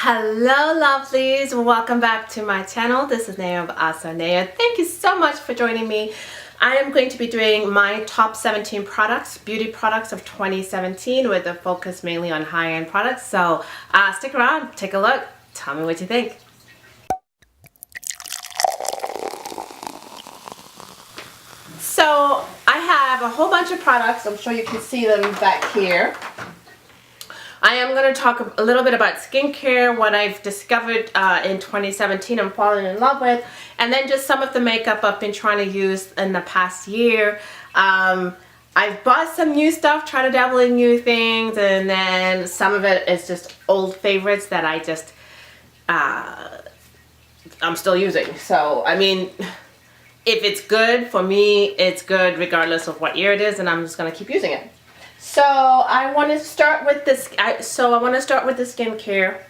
Hello lovelies, welcome back to my channel. This is Neo of Ahhhsoneo. Thank you so much for joining me. I am going to be doing my top 17 products, beauty products of 2017 with a focus mainly on high-end products. So stick around, take a look, tell me what you think. So I have a whole bunch of products. I'm sure you can see them back here. I am going to talk a little bit about skincare, what I've discovered in 2017 I'm falling in love with, and then just some of the makeup I've been trying to use in the past year. I've bought some new stuff, trying to dabble in new things, and then some of it is just old favorites that I just, I'm still using. So, I mean, if it's good, for me, it's good regardless of what year it is, and I'm just going to keep using it. So I want to start with this. I want to start with the skincare.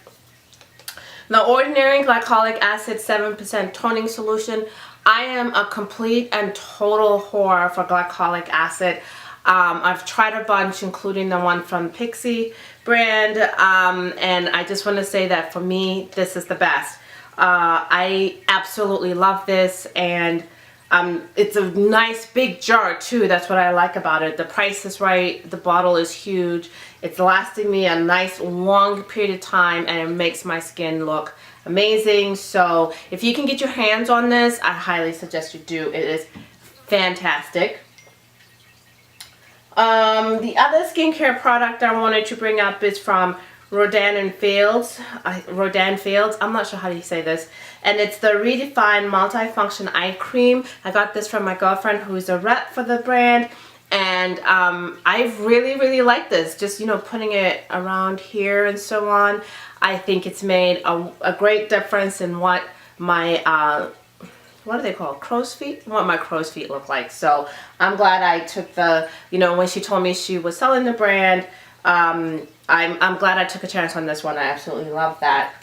The Ordinary Glycolic Acid 7% Toning Solution. I am a complete and total whore for glycolic acid. I've tried a bunch, including the one from Pixie brand, and I just want to say that for me, this is the best. I absolutely love this, and it's a nice big jar too. That's what I like about it. The price is right. The bottle is huge. It's lasting me a nice long period of time, and it makes my skin look amazing. So if you can get your hands on this, I highly suggest you do. It is fantastic. The other skincare product I wanted to bring up is from Rodan Fields. I'm not sure how you say this, and it's the Redefined Multifunction Eye Cream. I got this from my girlfriend who's a rep for the brand, and I really like this. Just, you know, putting it around here and so on, I think it's made a great difference in what my what are they called? Crow's feet? What my crow's feet look like. So I'm glad I took the, you know, when she told me she was selling the brand, I'm glad I took a chance on this one. I absolutely love that.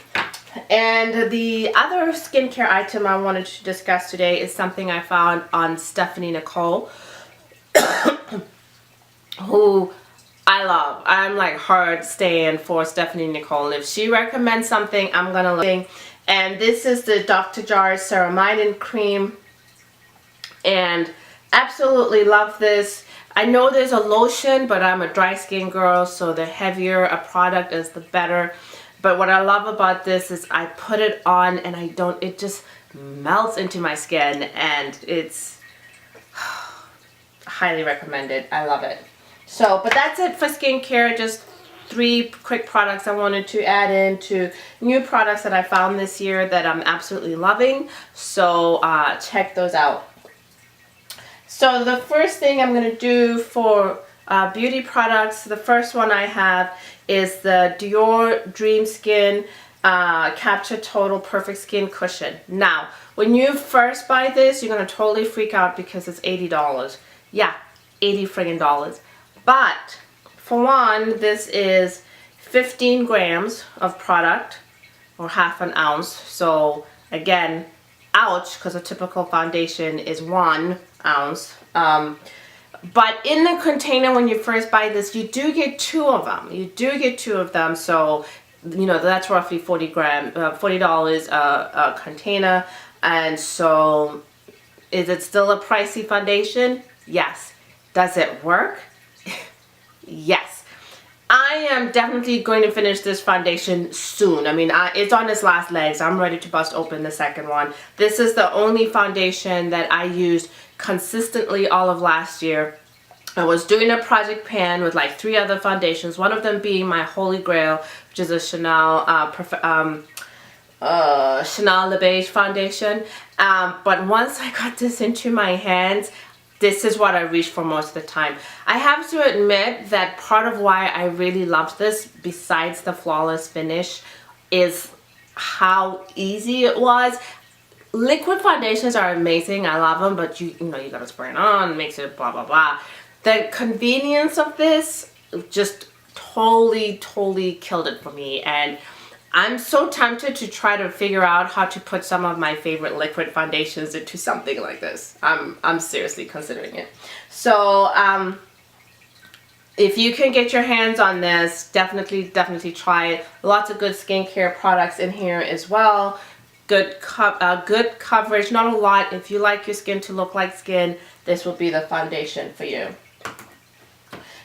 And the other skincare item I wanted to discuss today is something I found on Stephanie Nicole, who I love. I'm like hard staying for Stephanie Nicole. If she recommends something, I'm gonna look. And this is the Dr. Jar's Ceramide Cream, and absolutely love this. I know there's a lotion, but I'm a dry skin girl, so the heavier a product is, the better. But what I love about this is I put it on and it just melts into my skin, and it's highly recommended. I love it. So, but that's it for skincare. Just 3 quick products I wanted to add into new products that I found this year that I'm absolutely loving. So check those out. So the first thing I'm going to do for beauty products, the first one I have is the Dior Dream Skin Capture Total Perfect Skin Cushion. Now, when you first buy this, you're going to totally freak out because it's $80. Yeah, $80 friggin'. But for one, this is 15 grams of product, or half an ounce. So again, ouch, because a typical foundation is 1 ounce. But in the container, when you first buy this, you do get 2 of them. You do get 2 of them. So, you know, that's roughly $40 a container. And so, is it still a pricey foundation? Yes. Does it work? Yes. I am definitely going to finish this foundation soon. I mean, it's on its last legs. I'm ready to bust open the second one. This is the only foundation that I used consistently all of last year. I was doing a project pan with like 3 other foundations, one of them being my holy grail, which is a Chanel Le Beige foundation. But once I got this into my hands, this is what I reach for most of the time. I have to admit that part of why I really loved this, besides the flawless finish, is how easy it was. Liquid foundations are amazing. I love them, but you know, you gotta spray it on, makes it blah blah blah. The convenience of this just totally killed it for me, and I'm so tempted to try to figure out how to put some of my favorite liquid foundations into something like this. I'm seriously considering it. So if you can get your hands on this, definitely try it. Lots of good skincare products in here as well. Good coverage, not a lot. If you like your skin to look like skin, this will be the foundation for you.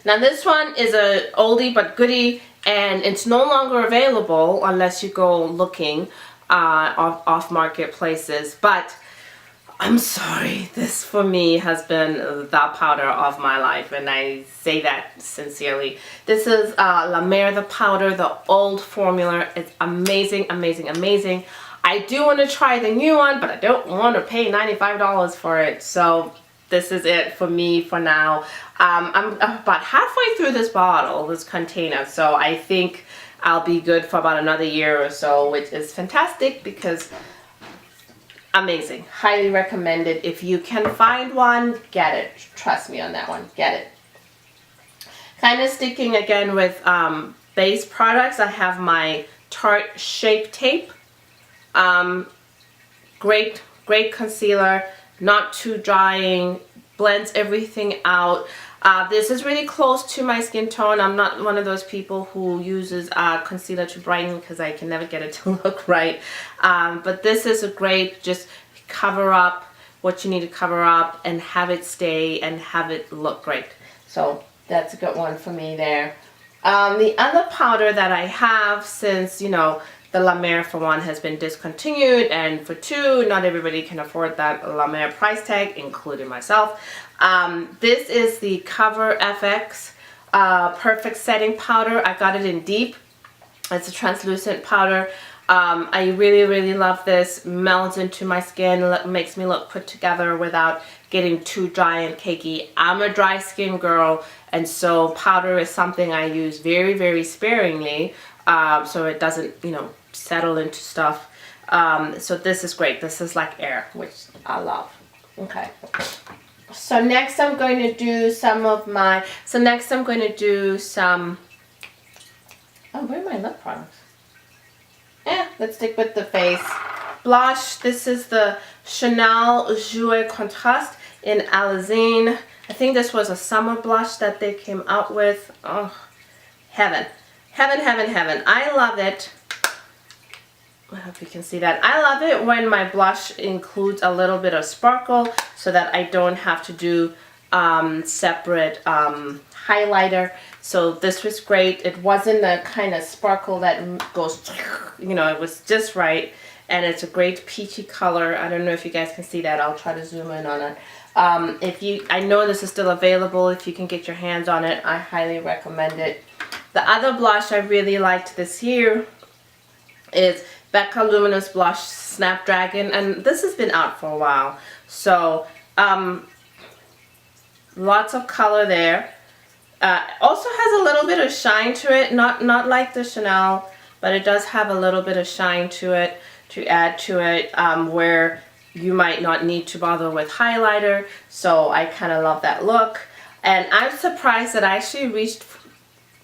Now this one is a oldie but goodie, and it's no longer available unless you go looking off marketplaces. But I'm sorry, this for me has been the powder of my life, and I say that sincerely. This is La Mer the powder, the old formula. It's amazing, amazing, amazing. I do want to try the new one, but I don't want to pay $95 for it. So this is it for me for now. I'm about halfway through this bottle, this container, so I think I'll be good for about another year or so, which is fantastic because amazing. Highly recommended. If you can find one, get it. Trust me on that one. Get it. Kind of sticking again with base products, I have my Tarte Shape Tape. Great concealer, not too drying, blends everything out. This is really close to my skin tone. I'm not one of those people who uses concealer to brighten because I can never get it to look right. But this is a great, just cover up what you need to cover up and have it stay and have it look great. So that's a good one for me there. The other powder that I have, since, you know, the La Mer for one has been discontinued, and for two, not everybody can afford that La Mer price tag, including myself. This is the Cover FX Perfect Setting Powder. I got it in deep. It's a translucent powder. I really love this. Melts into my skin, makes me look put together without getting too dry and cakey. I'm a dry skin girl, and so powder is something I use very sparingly, so it doesn't, you know, settle into stuff. So this is great. This is like air, which I love. Okay. So next I'm going to do some of my, oh, where are my lip products? Let's stick with the face. Blush, this is the Chanel Jouer Contraste in Alezine. I think this was a summer blush that they came out with. Oh, heaven. Heaven. I love it. I hope you can see that. I love it when my blush includes a little bit of sparkle so that I don't have to do separate highlighter. So this was great. It wasn't the kind of sparkle that goes, you know, it was just right. And it's a great peachy color. I don't know if you guys can see that. I'll try to zoom in on it. I know this is still available. If you can get your hands on it, I highly recommend it. The other blush I really liked this year is Becca Luminous Blush Snapdragon, and this has been out for a while. So lots of color there. Also has a little bit of shine to it, not like the Chanel, but it does have a little bit of shine to it to add to it, where you might not need to bother with highlighter. So I kind of love that look, and I'm surprised that I actually reached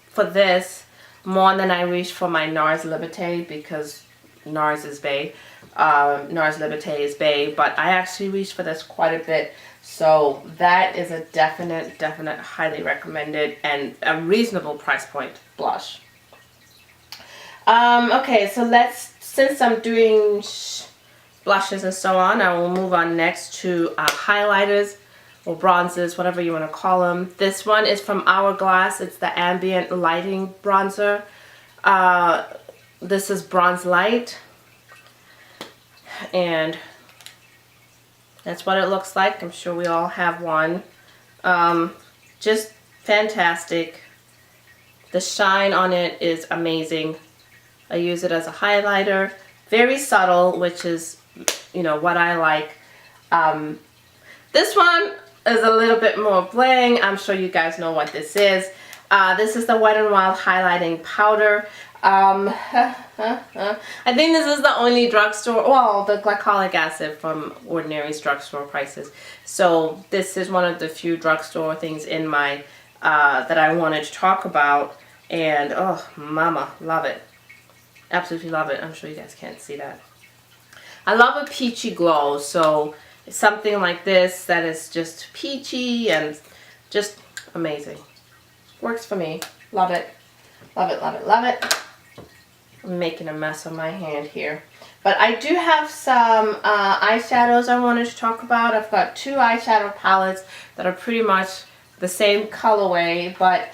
for this more than I reached for my NARS Liberté, because NARS is Bay. NARS Liberté is Bay, but I actually reached for this quite a bit. So that is a definite highly recommended and a reasonable price point blush. Okay, so since I'm doing blushes and so on, I will move on next to highlighters or bronzes, whatever you want to call them. This one is from Hourglass. It's the Ambient Lighting Bronzer. This is Bronze Light, and that's what it looks like. I'm sure we all have one. Just fantastic. The shine on it is amazing. I use it as a highlighter. Very subtle, which is, you know, what I like. This one is a little bit more bling. I'm sure you guys know what this is. This is the Wet n Wild Highlighting Powder. I think this is the only drugstore, well, the glycolic acid from Ordinary's drugstore prices. So this is one of the few drugstore things in my, that I wanted to talk about. And, oh, mama, love it. Absolutely love it. I'm sure you guys can't see that. I love a peachy glow, so something like this that is just peachy and just amazing. Works for me. Love it. Love it, love it, love it. I'm making a mess of my hand here. But I do have some eyeshadows I wanted to talk about. I've got 2 eyeshadow palettes that are pretty much the same colorway, but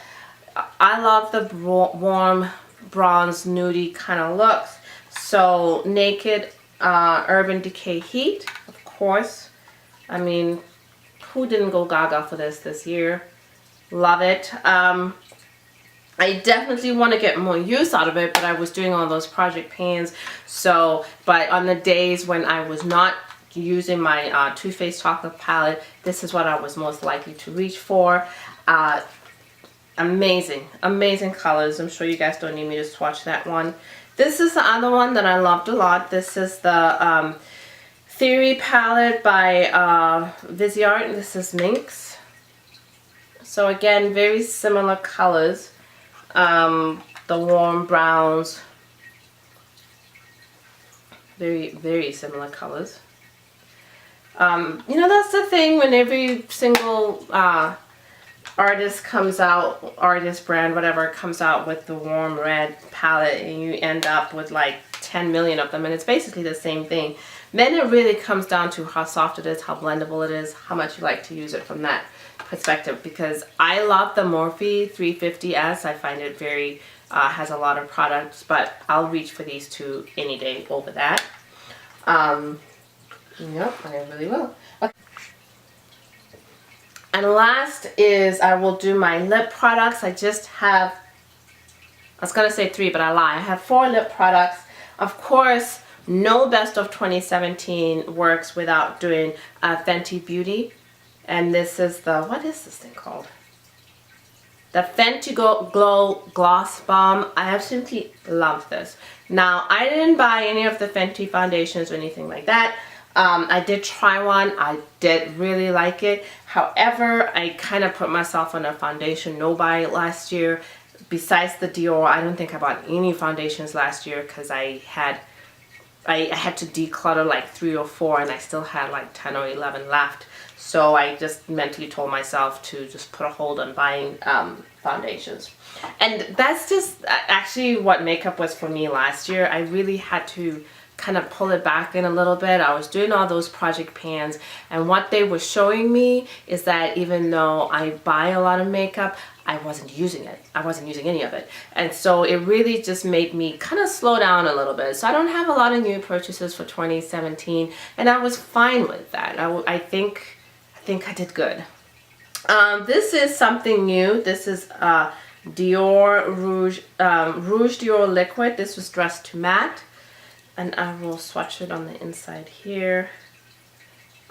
I love the warm bronze nudie kind of looks. So Naked Urban Decay Heat, of course. I mean, who didn't go gaga for this year? Love it. I definitely want to get more use out of it, but I was doing all those project pans. So, but on the days when I was not using my Too Faced chocolate palette, this is what I was most likely to reach for. Amazing, amazing colors. I'm sure you guys don't need me to swatch that one. This is the other one that I loved a lot. This is the Theory palette by Viseart. This is Minx. So again, very similar colors. The warm browns. Very, very similar colors. You know, that's the thing when every single artist comes out, artist brand, whatever, comes out with the warm red palette, and you end up with like 10 million of them, and it's basically the same thing. Then it really comes down to how soft it is, how blendable it is, how much you like to use it from that perspective, because I love the Morphe 350S. I find it very, has a lot of products, but I'll reach for these 2 any day over that. Yep, I really will. Okay. And last is I will do my lip products. I just have, I was going to say 3, but I lie. I have 4 lip products. Of course, no best of 2017 works without doing Fenty Beauty. And this is the, what is this thing called? The Fenty Glow Gloss Bomb. I absolutely love this. Now, I didn't buy any of the Fenty foundations or anything like that. I did try one. I did really like it. However, I kind of put myself on a foundation no-buy last year. Besides the Dior, I don't think I bought any foundations last year because I had to declutter like 3 or 4, and I still had like 10 or 11 left. So I just mentally told myself to just put a hold on buying foundations. And that's just actually what makeup was for me last year. I really had to kind of pull it back in a little bit. I was doing all those project pans, and what they were showing me is that even though I buy a lot of makeup, I wasn't using it. I wasn't using any of it. And so it really just made me kind of slow down a little bit. So I don't have a lot of new purchases for 2017, and I was fine with that. I think I did good. This is something new. This is Dior Rouge Dior Liquid. This was Dressed to Matte. And I will swatch it on the inside here.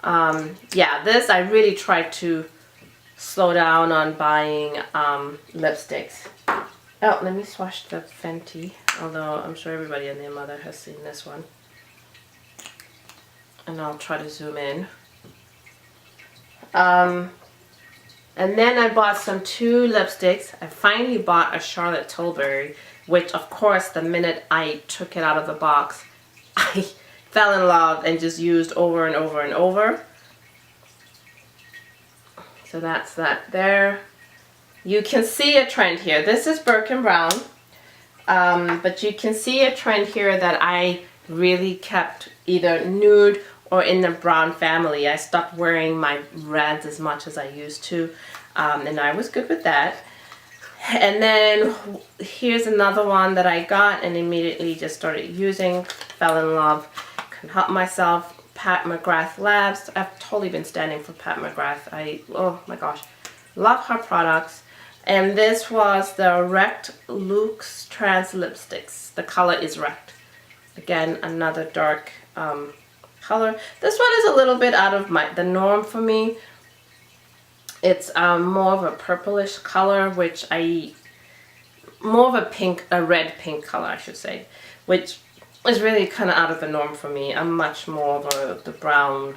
Yeah, this I really tried to slow down on buying lipsticks. Oh, let me swatch the Fenty, although I'm sure everybody and their mother has seen this one. And I'll try to zoom in. And then I bought some 2 lipsticks. I finally bought a Charlotte Tilbury, which of course the minute I took it out of the box, I fell in love and just used over and over and over. So that's that there. You can see a trend here. This is Birkin Brown. But you can see a trend here that I really kept either nude or in the brown family. I stopped wearing my reds as much as I used to. And I was good with that. And then here's another one that I got and immediately just started using. Fell in love. Couldn't help myself. Pat McGrath Labs. I've totally been standing for Pat McGrath. Oh my gosh. Love her products. And this was the Wrecked Luxe Trans Lipsticks. The color is Wrecked. Again, another dark color. This one is a little bit out of the norm for me. It's more of a purplish color, which more of a red pink color, I should say, which is really kind of out of the norm for me. I'm much more of the brown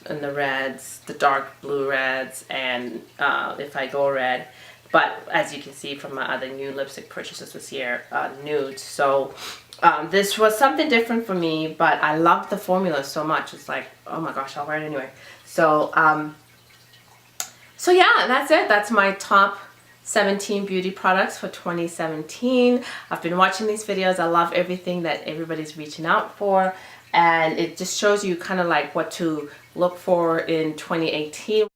and the reds, the dark blue reds, and if I go red. But as you can see from my other new lipstick purchases this year, nudes. So this was something different for me, but I love the formula so much. It's like, oh my gosh, I'll wear it anyway. So, so yeah, that's it. That's my top 17 beauty products for 2017. I've been watching these videos. I love everything that everybody's reaching out for, and it just shows you kind of like what to look for in 2018.